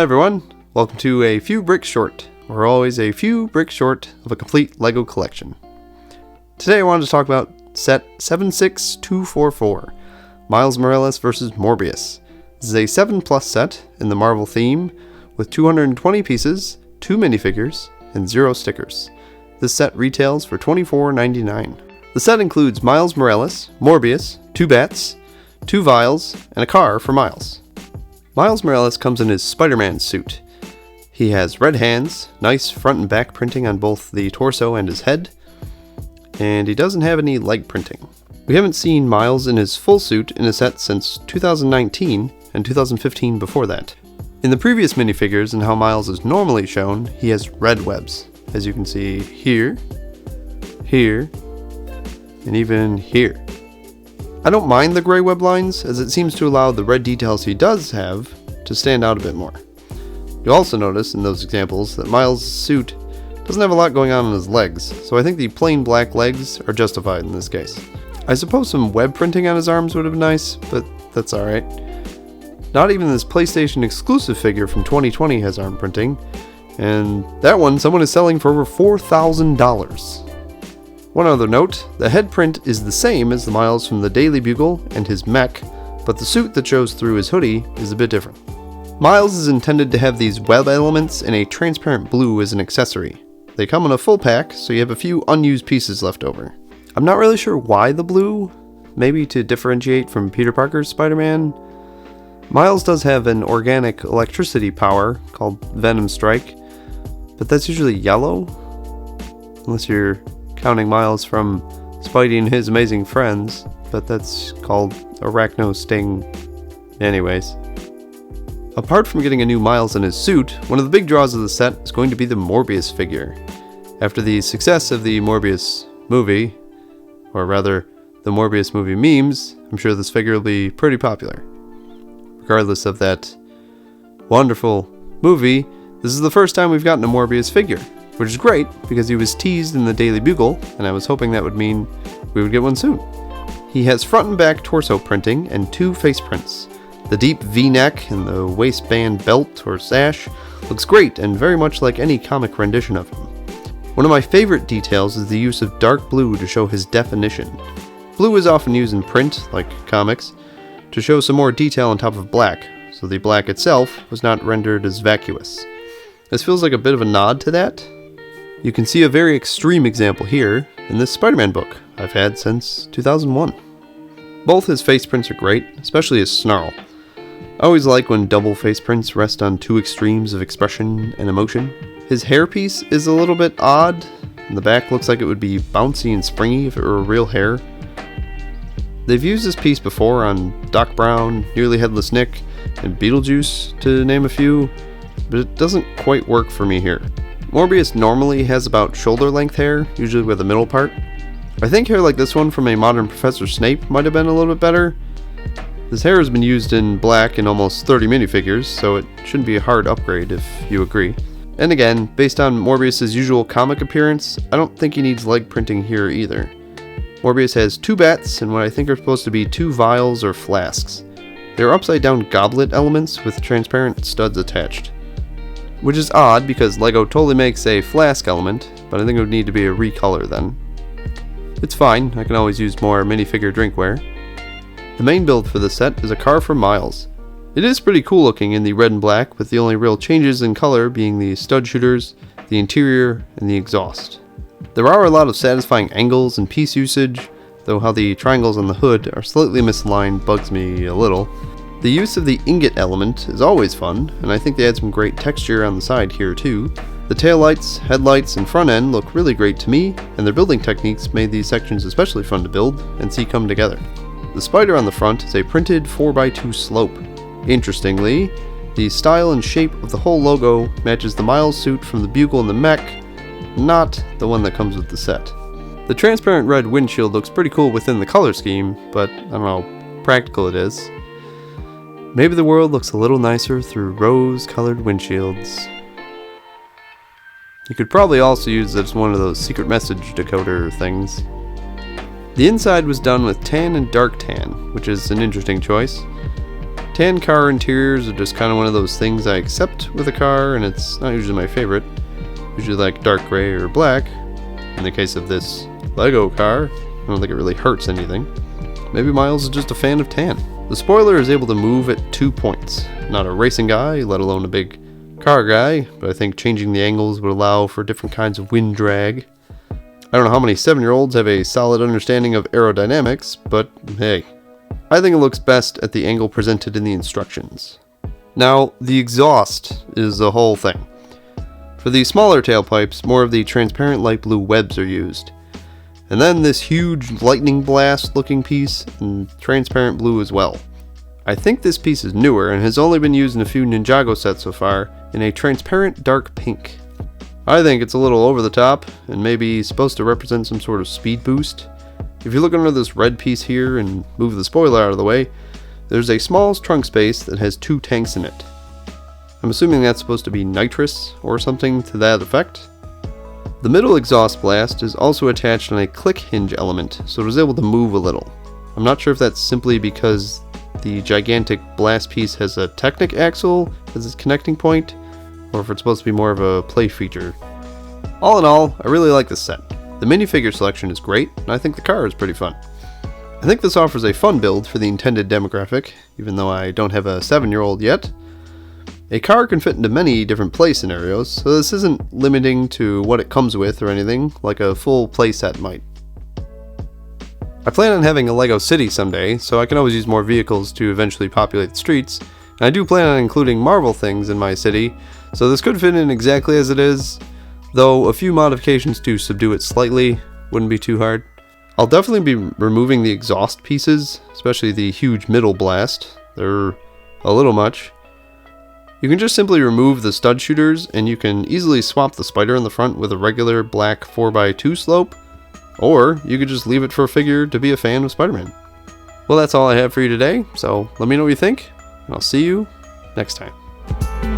everyone, welcome to A Few Bricks Short. We're always a few bricks short of a complete LEGO collection. Today I wanted to talk about set 76244, Miles Morales vs. Morbius. This is a 7+ set in the Marvel theme with 220 pieces, 2 minifigures, and 0 stickers. This set retails for $24.99. The set includes Miles Morales, Morbius, 2 bats, 2 vials, and a car for Miles. Miles Morales comes in his Spider-Man suit. He has red hands, nice front and back printing on both the torso and his head, and he doesn't have any leg printing. We haven't seen Miles in his full suit in a set since 2019 and 2015 before that. In the previous minifigures and how Miles is normally shown, he has red webs, as you can see here, here, and even here. I don't mind the gray web lines, as it seems to allow the red details he does have to stand out a bit more. You'll also notice in those examples that Miles' suit doesn't have a lot going on his legs, so I think the plain black legs are justified in this case. I suppose some web printing on his arms would have been nice, but that's alright. Not even this PlayStation exclusive figure from 2020 has arm printing, and that one someone is selling for over $4,000. One other note, the head print is the same as the Miles from the Daily Bugle and his mech, but the suit that shows through his hoodie is a bit different. Miles is intended to have these web elements in a transparent blue as an accessory. They come in a full pack, so you have a few unused pieces left over. I'm not really sure why the blue, maybe to differentiate from Peter Parker's Spider-Man. Miles does have an organic electricity power called Venom Strike, but that's usually yellow, unless you're counting Miles from Spidey and His Amazing Friends, but that's called Arachno Sting. Anyways. Apart from getting a new Miles in his suit, one of the big draws of the set is going to be the Morbius figure. After the success of the Morbius movie, or rather, the Morbius movie memes, I'm sure this figure will be pretty popular. Regardless of that wonderful movie, this is the first time we've gotten a Morbius figure, which is great because he was teased in the Daily Bugle, and I was hoping that would mean we would get one soon. He has front and back torso printing and 2 face prints. The deep V-neck and the waistband belt or sash looks great and very much like any comic rendition of him. One of my favorite details is the use of dark blue to show his definition. Blue is often used in print, like comics, to show some more detail on top of black, so the black itself was not rendered as vacuous. This feels like a bit of a nod to that. You can see a very extreme example here in this Spider-Man book I've had since 2001. Both his face prints are great, especially his snarl. I always like when double face prints rest on 2 extremes of expression and emotion. His hairpiece is a little bit odd, and the back looks like it would be bouncy and springy if it were real hair. They've used this piece before on Doc Brown, Nearly Headless Nick, and Beetlejuice, to name a few, but it doesn't quite work for me here. Morbius normally has about shoulder length hair, usually with the middle part. I think hair like this one from a modern Professor Snape might have been a little bit better. His hair has been used in black in almost 30 minifigures, so it shouldn't be a hard upgrade if you agree. And again, based on Morbius' usual comic appearance, I don't think he needs leg printing here either. Morbius has 2 bats and what I think are supposed to be 2 vials or flasks. They're upside down goblet elements with transparent studs attached. Which is odd because LEGO totally makes a flask element, but I think it would need to be a recolor then. It's fine, I can always use more minifigure drinkware. The main build for this set is a car for Miles. It is pretty cool looking in the red and black, with the only real changes in color being the stud shooters, the interior, and the exhaust. There are a lot of satisfying angles and piece usage, though how the triangles on the hood are slightly misaligned bugs me a little. The use of the ingot element is always fun, and I think they add some great texture on the side here too. The taillights, headlights, and front end look really great to me, and their building techniques made these sections especially fun to build and see come together. The spider on the front is a printed 4x2 slope. Interestingly, the style and shape of the whole logo matches the Miles suit from the Bugle and the mech, not the one that comes with the set. The transparent red windshield looks pretty cool within the color scheme, but I don't know how practical it is. Maybe the world looks a little nicer through rose-colored windshields. You could probably also use it as one of those secret message decoder things. The inside was done with tan and dark tan, which is an interesting choice. Tan car interiors are just kind of one of those things I accept with a car, and it's not usually my favorite. Usually like dark gray or black. In the case of this Lego car, I don't think it really hurts anything. Maybe Miles is just a fan of tan. The spoiler is able to move at 2 points. Not a racing guy, let alone a big car guy, but I think changing the angles would allow for different kinds of wind drag. I don't know how many 7-year-olds have a solid understanding of aerodynamics, but hey, I think it looks best at the angle presented in the instructions. Now, the exhaust is the whole thing. For the smaller tailpipes, more of the transparent light blue webs are used. And then this huge lightning blast looking piece in transparent blue as well. I think this piece is newer and has only been used in a few Ninjago sets so far in a transparent dark pink. I think it's a little over the top and maybe supposed to represent some sort of speed boost. If you look under this red piece here and move the spoiler out of the way, there's a small trunk space that has 2 tanks in it. I'm assuming that's supposed to be nitrous or something to that effect. The middle exhaust blast is also attached on a click hinge element, so it was able to move a little. I'm not sure if that's simply because the gigantic blast piece has a Technic axle as its connecting point, or if it's supposed to be more of a play feature. All in all, I really like this set. The minifigure selection is great, and I think the car is pretty fun. I think this offers a fun build for the intended demographic, even though I don't have a 7-year-old yet. A car can fit into many different play scenarios, so this isn't limiting to what it comes with or anything, like a full playset might. I plan on having a Lego city someday, so I can always use more vehicles to eventually populate the streets, and I do plan on including Marvel things in my city, so this could fit in exactly as it is, though a few modifications to subdue it slightly wouldn't be too hard. I'll definitely be removing the exhaust pieces, especially the huge middle blast. They're a little much. You can just simply remove the stud shooters, and you can easily swap the spider in the front with a regular black 4x2 slope, or you could just leave it for a figure to be a fan of Spider-Man. Well, that's all I have for you today, so let me know what you think, and I'll see you next time.